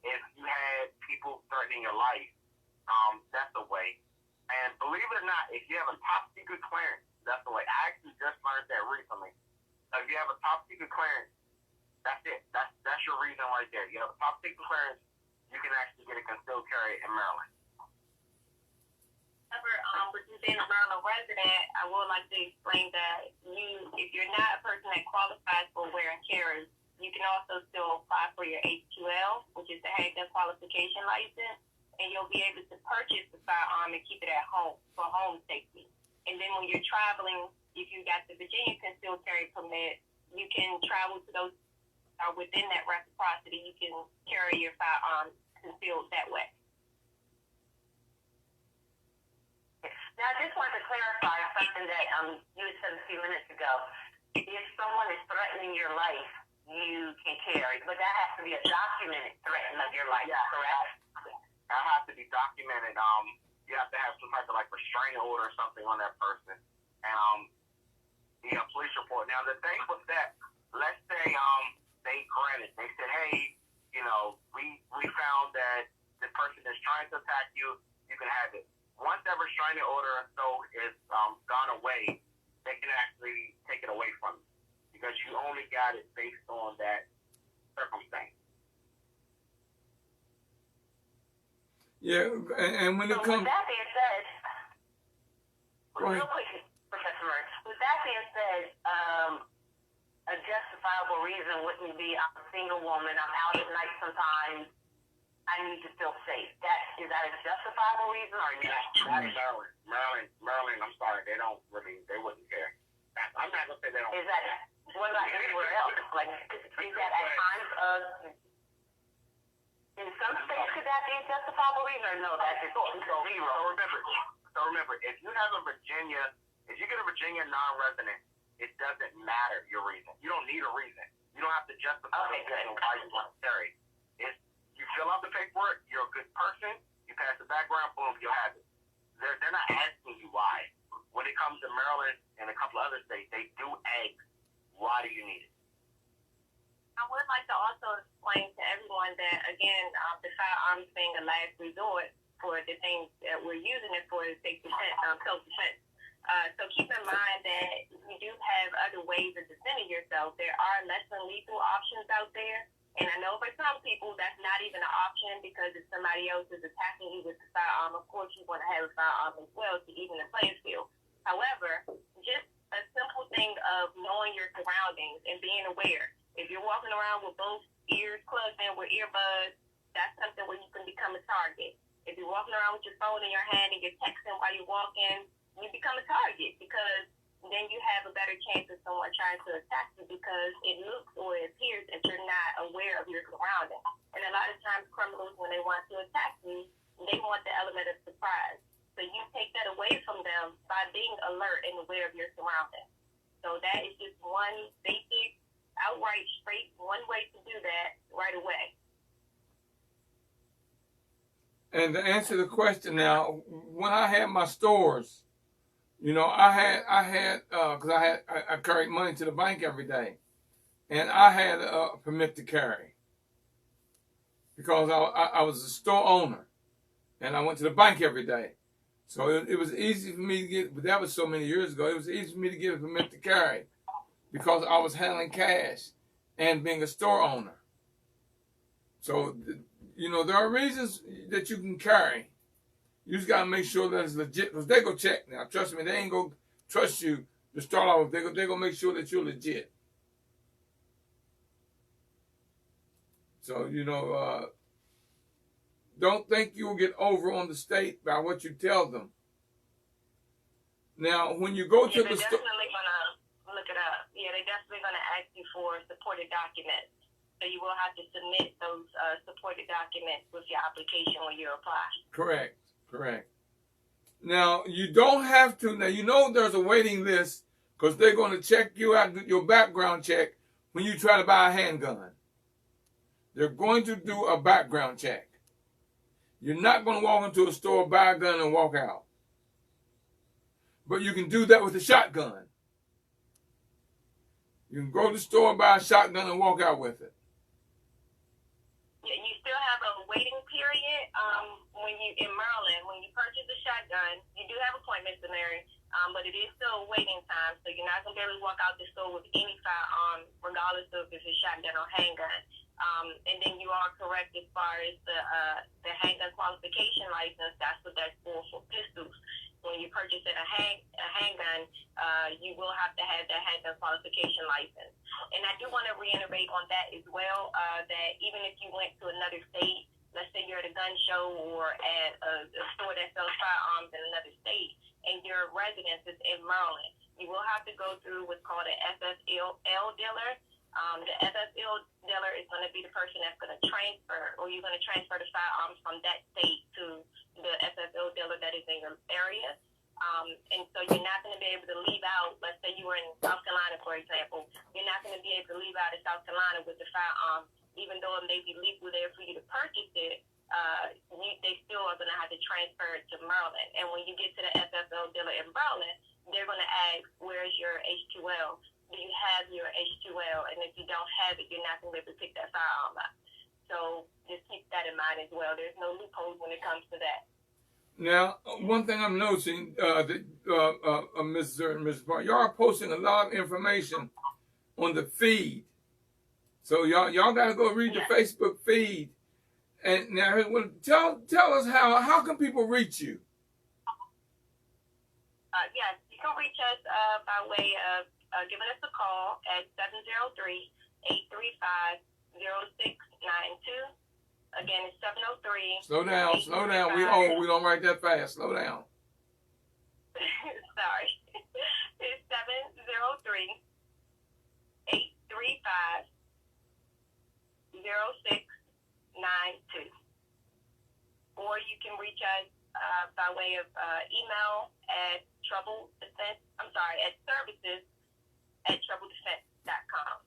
If you had people threatening your life, that's a way. And believe it or not, if you have a top secret clearance, that's the way. I actually just learned that recently. So if you have a top secret clearance, that's it. That's your reason right there. You have a top secret clearance, you can actually get a concealed carry in Maryland. With you being a Maryland resident, I would like to explain that if you're not a person that qualifies for wear and carry, you can also still apply for your H2L, which is the handgun qualification license, and you'll be able to purchase the firearm and keep it at home for home safety. And then when you're traveling, if you got the Virginia concealed carry permit, you can travel to those within that reciprocity. You can carry your firearm concealed that way. Now, I just wanted to clarify something that you had said a few minutes ago. If someone is threatening your life, you can carry, but that has to be a documented threat of your life, correct? That has to be documented. You have to have some type of like restraining order or something on that person, and police report. Now, the thing with that, let's say they granted, they said, hey, we found that this person is trying to attack you. You can have it. Once that restraining order is gone away, they can actually take it away from you because you only got it based on that circumstance. Yeah, and when it comes... With that being said, Go ahead. real quick, Professor Murray, with that being said, a justifiable reason wouldn't be I'm a single woman, I'm out at night sometimes, I need to feel safe. Is that a justifiable reason or not? That is Maryland, I'm sorry, they wouldn't care. I'm not going to say they don't. Is that, what about everywhere else? Like, is that at times in some states could that be a justifiable reason or no, that's just zero? So remember, if you get a Virginia non-resident, it doesn't matter your reason. You don't need a reason. You don't have to justify the reason why you want to carry. You fill out the paperwork, you're a good person, you pass the background, boom, you'll have it. They're not asking you why. When it comes to Maryland and a couple other states, they do ask, why do you need it? I would like to also explain to everyone that, again, the firearms being a last resort for the things that we're using it for is self-defense. So keep in mind that you do have other ways of defending yourself. There are less than lethal options out there. And I know for some people that's not even an option because if somebody else is attacking you with the firearm, of course you want to have a firearm as well to even the playing field. However, just a simple thing of knowing your surroundings and being aware. If you're walking around with both ears plugged in with earbuds, that's something where you can become a target. If you're walking around with your phone in your hand and you're texting while you're walking, you become a target because then you have a better chance of someone trying to attack you because it looks or it appears that you're not aware of your surroundings. And a lot of times criminals, when they want to attack you, they want the element of surprise. So you take that away from them by being alert and aware of your surroundings. So that is just one basic, outright, straight, one way to do that right away. And to answer the question now, when I had my stores, I carried money to the bank every day, and I had a permit to carry because I was a store owner, and I went to the bank every day. So it was easy for me to get, but that was so many years ago, it was easy for me to get a permit to carry because I was handling cash and being a store owner. So, there are reasons that you can carry. You just got to make sure that it's legit because they go check now. Trust me, they ain't going to trust you to start off with. They're going to make sure that you're legit. So, don't think you'll get over on the state by what you tell them. Now, when you go to the store... They're definitely going to look it up. Yeah, they're definitely going to ask you for supported documents. So you will have to submit those supported documents with your application when you apply. Correct. Now, you don't have to. Now, there's a waiting list because they're going to check you out, your background check, when you try to buy a handgun. They're going to do a background check. You're not going to walk into a store, buy a gun, and walk out. But you can do that with a shotgun. You can go to the store, buy a shotgun, and walk out with it. Yeah, you still have a waiting period when you in Maryland. When you purchase a shotgun, you do have appointments in there, but it is still a waiting time. So you're not gonna be able to walk out the store with any firearm, regardless of if it's shotgun or handgun. And then you are correct as far as the handgun qualification license. That's what that's for pistols. When you purchase a handgun, you will have to have that handgun qualification license. And I do want to reiterate on that as well, that even if you went to another state, let's say you're at a gun show or at a store that sells firearms in another state, and your residence is in Maryland, you will have to go through what's called an FFL dealer. The FFL dealer is going to be the person that's going to transfer, or you're going to transfer the firearms from that state to the FFL dealer that is in your area. And so you're not going to be able to leave out, let's say you were in South Carolina, for example, you're not going to be able to leave out of South Carolina with the firearm, even though it may be legal there for you to purchase it. They still are going to have to transfer it to Maryland. And when you get to the FFL dealer in Maryland, they're going to ask, where's your H2L? Do you have your H2L? And if you don't have it, you're not going to be able to pick that firearm up. So just keep that in mind as well. There's no loopholes when it comes to that. Now, one thing I'm noticing, Mrs. and Mrs. Park, y'all are posting a lot of information on the feed. So y'all got to go read the Facebook feed. And now, tell us how can people reach you? Yes, you can reach us by way of giving us a call at 703-835-0692. Again, it's 703. Slow down. We don't write that fast. Slow down. Sorry. It's 703-835-0692. Or you can reach us by way of email at services@troubledefense.com.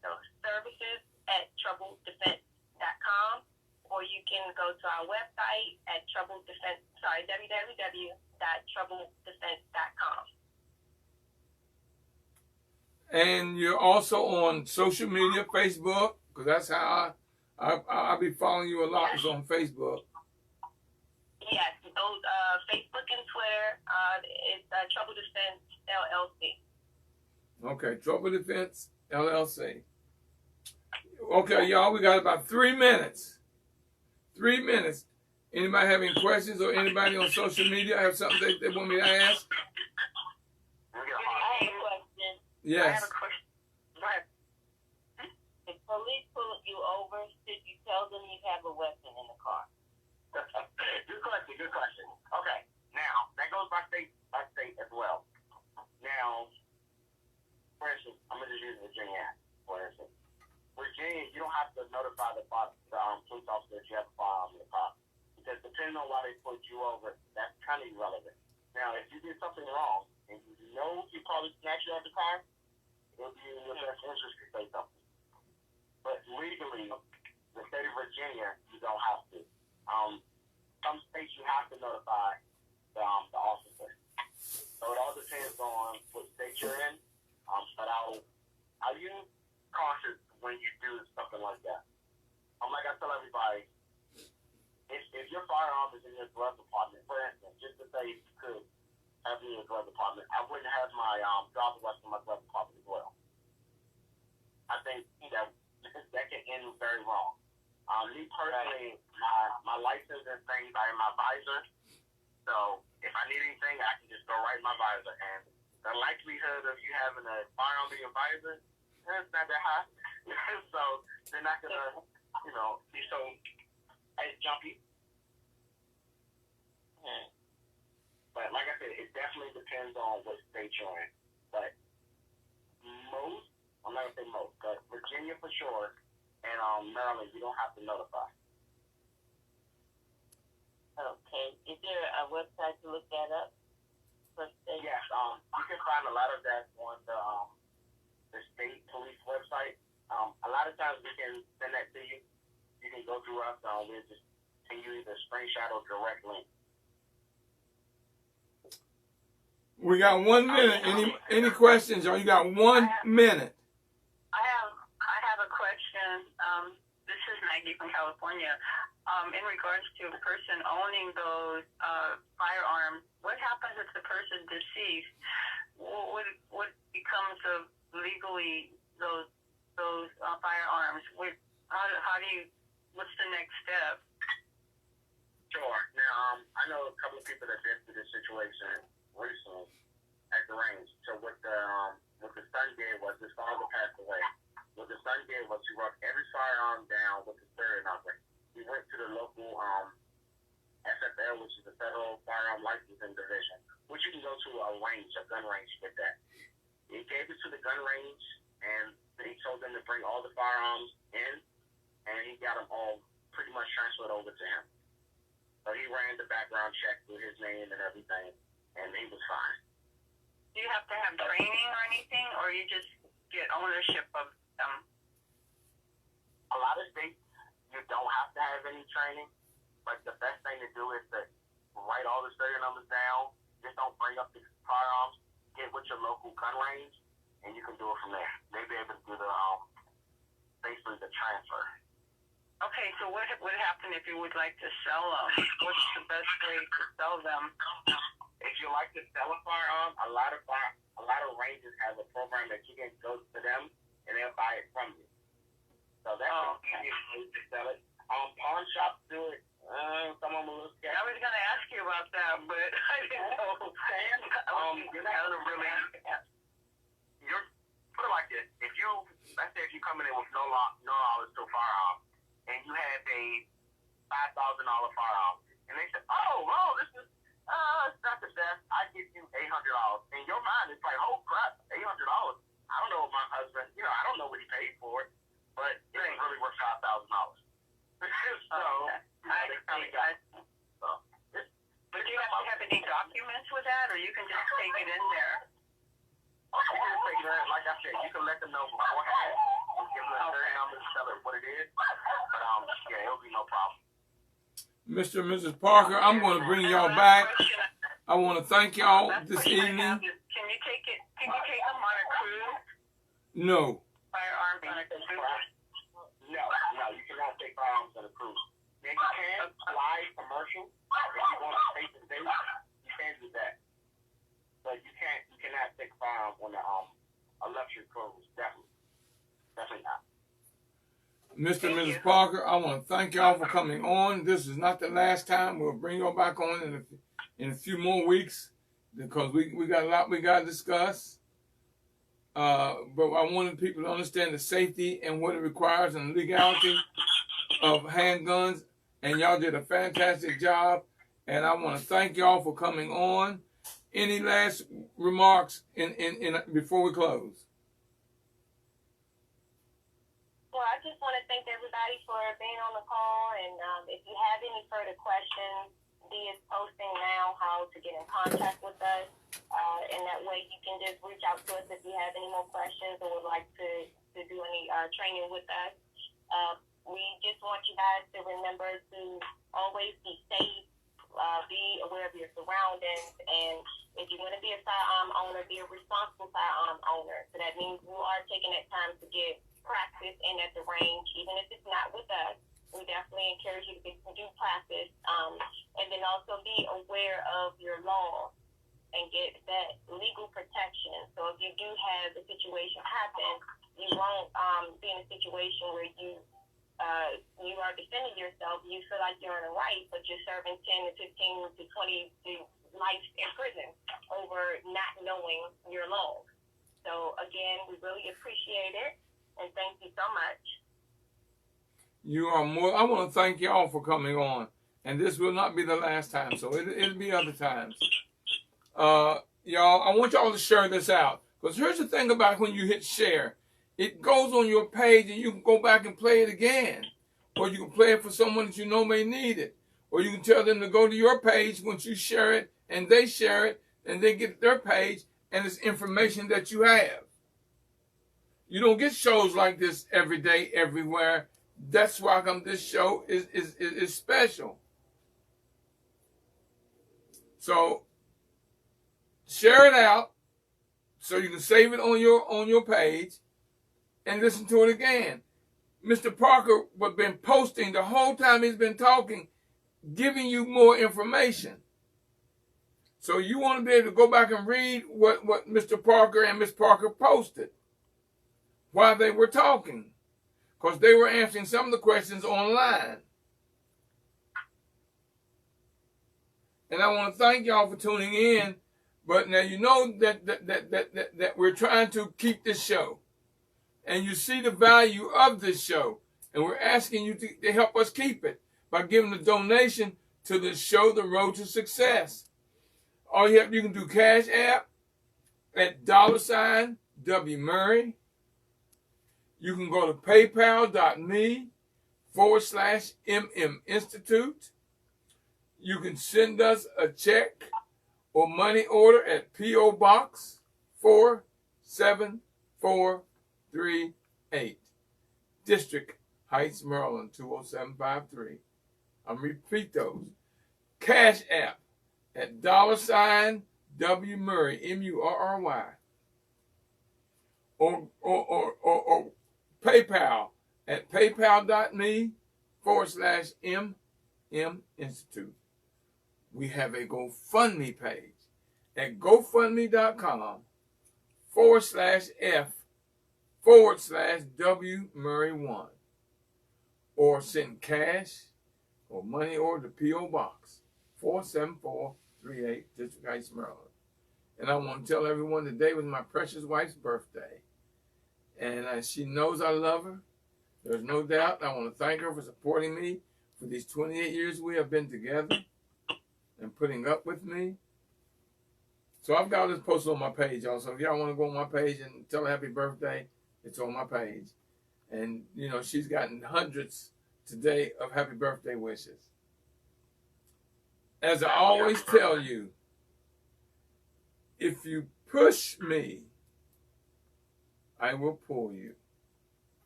So services@troubledefense.com, or you can go to our website at www.troubledefense.com. And you're also on social media, Facebook, because that's how I'll be following you a lot. Is on Facebook. Yes, those Facebook and Twitter. It's Trouble Defense LLC. Okay, Trouble Defense LLC. Okay, y'all, we got about 3 minutes. 3 minutes. Anybody have any questions, or anybody on social media have something they want me to ask? I have a question. Yes. I have a question. Go ahead. If police pull you over, should you tell them you have a weapon in the car? Good question. Okay, now, that goes by state as well. Now, for instance, I'm going to just use Virginia, for instance. Virginia, you don't have to notify the police officer that you have a firearm in the car. Because depending on why they pulled you over, that's kind of irrelevant. Now, if you did something wrong, and you know you probably snatched you out of the car, it'll be in your best interest to say something. But legally, the state of Virginia, you don't have to. Some states you have to notify the officer. So it all depends on what state you're in. But I'll use cautious when you do something like that. Like I tell everybody, if your firearm is in your glove compartment, for instance, just to say if you could have it in your glove compartment, I wouldn't have my driver's license in my glove compartment as well. I think that can end very wrong. Me personally, my license and things are in my visor. So if I need anything, I can just go right in my visor. And the likelihood of you having a firearm in your visor, it's not that high. So they're not going to, be so jumpy. But like I said, it definitely depends on what state you're in. But most, I'm not going to say most, but Virginia for sure, and Maryland, you don't have to notify. Okay. Is there a website to look that up? Yes, you can find a lot of that on the state police website. A lot of times we can send that to you. You can go through us. We'll just send you either screenshot or direct link. We got 1 minute. Any questions? Or you got 1 minute? I have a question. This is Maggie from California. In regards to a person owning those firearms, what happens if the person deceased? What becomes of legally those firearms? How do you? What's the next step? Sure. Now, I know a couple of people that been through this situation recently at the range. So what the son did was his father passed away. What the son did was he wrote every firearm down with the serial number. He went to the local FFL, which is the Federal Firearm Licensing Division, which you can go to a gun range with that. He gave it to the gun range, and he told them to bring all the firearms in, and he got them all pretty much transferred over to him. So he ran the background check with his name and everything, and he was fine. Do you have to have training or anything, or you just get ownership of them? A lot of states, you don't have to have any training, but the best thing to do is to write all the serial numbers down. Just don't bring up the firearms. Get with your local gun range, and you can do it from there. They'll be able to do the basically the transfer. Okay, so what would happen if you would like to sell them? What's the best way to sell them? If you like to sell a firearm, a lot of ranges have a program that you can go to them and they'll buy it from you. So that's the easiest way to sell it. Pawn shops do it. Someone will look at. I was going to ask you about that, but I didn't know. You're not gonna really. You're put it like this. Let's say if you come in with no knowledge to a firearm, and you have a $5,000 firearm, and they say, this is it's not the best. I give you $800. In your mind, it's like, oh crap, $800. I don't know what my husband, I don't know what he paid for it, but it ain't really worth $5,000. So, they kind of got. But do you have to have any documents with that, or you can just take it in there? You can just take it in, like I said, you can let them know beforehand. You give them a serial number to tell it what it is. But it'll be no problem. Mr. and Mrs. Parker, I'm going to bring y'all back. I want to thank y'all this evening. Can you take it? Can you take them on a cruise? No. Firearms on a cruise? No, you cannot take firearms on a cruise. Then you can fly commercial if you want to face to face. You can do that, but you cannot take firearms on a luxury cruise. Definitely not. Mr. and Mrs. Parker, I want to thank y'all for coming on. This is not the last time. We'll bring y'all back on in a few more weeks because we got a lot we got to discuss. But I wanted people to understand the safety and what it requires and the legality of handguns. And y'all did a fantastic job. And I want to thank y'all for coming on. Any last remarks before we close? Well, I just want to thank everybody for being on the call, and if you have any further questions, Dee is posting now how to get in contact with us, and that way you can just reach out to us if you have any more questions or would like to do any training with us. We just want you guys to remember to always be safe, be aware of your surroundings, and if you want to be a firearm owner, be a responsible firearm owner. So that means you are taking that time to get practice in at the range, even if it's not with us. We definitely encourage you to do practice, and then also be aware of your law and get that legal protection. So if you do have a situation happen, you won't be in a situation where you are defending yourself. You feel like you're in the right, but you're serving 10 to 15 to 20 life in prison over not knowing your law. So again, we really appreciate it. And thank you so much. You are more. I want to thank y'all for coming on. And this will not be the last time. So it'll be other times. Y'all, I want y'all to share this out. Because here's the thing about when you hit share. It goes on your page and you can go back and play it again. Or you can play it for someone that you know may need it. Or you can tell them to go to your page once you share it and they share it and they get their page and it's information that you have. You don't get shows like this every day, everywhere. That's why this show is special. So share it out so you can save it on your page and listen to it again. Mr. Parker has been posting the whole time he's been talking, giving you more information. So you want to be able to go back and read what Mr. Parker and Miss Parker posted while they were talking, because they were answering some of the questions online. And I want to thank y'all for tuning in. But now you know that we're trying to keep this show. And you see the value of this show. And we're asking you to help us keep it by giving a donation to the show, The Road to Success. All you can do Cash App at $W Murray. You can go to paypal.me/MM Institute. You can send us a check or money order at P.O. Box 47438, District Heights, Maryland 20753. I'm repeat those. Cash App at $W Murray, MURRY. Or PayPal at paypal.me/MM Institute. We have a GoFundMe page at gofundme.com/F/W Murray1. Or send cash or money order to P.O. Box 47438, District Heights, Maryland. And I want to tell everyone today was my precious wife's birthday. And she knows I love her. There's no doubt. I want to thank her for supporting me for these 28 years we have been together and putting up with me. So I've got this posted on my page, y'all. So if y'all want to go on my page and tell her happy birthday, it's on my page. And, you know, she's gotten hundreds today of happy birthday wishes. As I always tell you, if you push me, I will pull you.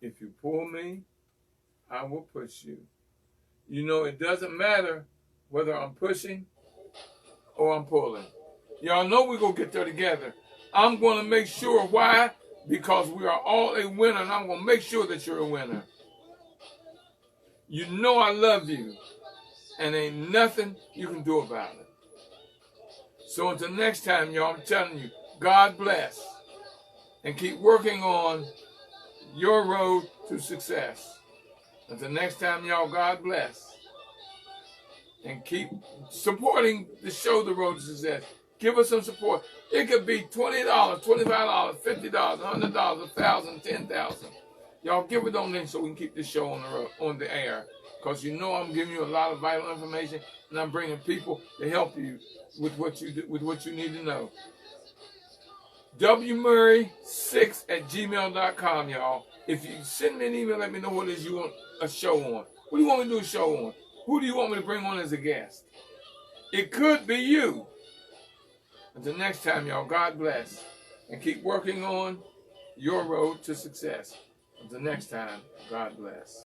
If you pull me, I will push you. You know, it doesn't matter whether I'm pushing or I'm pulling. Y'all know we're going to get there together. I'm going to make sure. Why? Because we are all a winner, and I'm going to make sure that you're a winner. You know I love you, and ain't nothing you can do about it. So until next time, y'all, I'm telling you, God bless, and keep working on your road to success. Until next time, y'all, God bless, and keep supporting the show, The Road to Success. Give us some support. It could be $20, $25, $50, $100, $1,000, $10,000. Y'all give a donation so we can keep this show on the air. Because you know I'm giving you a lot of vital information, and I'm bringing people to help you with what you need to know. WMurray6@gmail.com, y'all. If you send me an email, let me know what it is you want a show on. What do you want me to do a show on? Who do you want me to bring on as a guest? It could be you. Until next time, y'all, God bless. And keep working on your road to success. Until next time, God bless.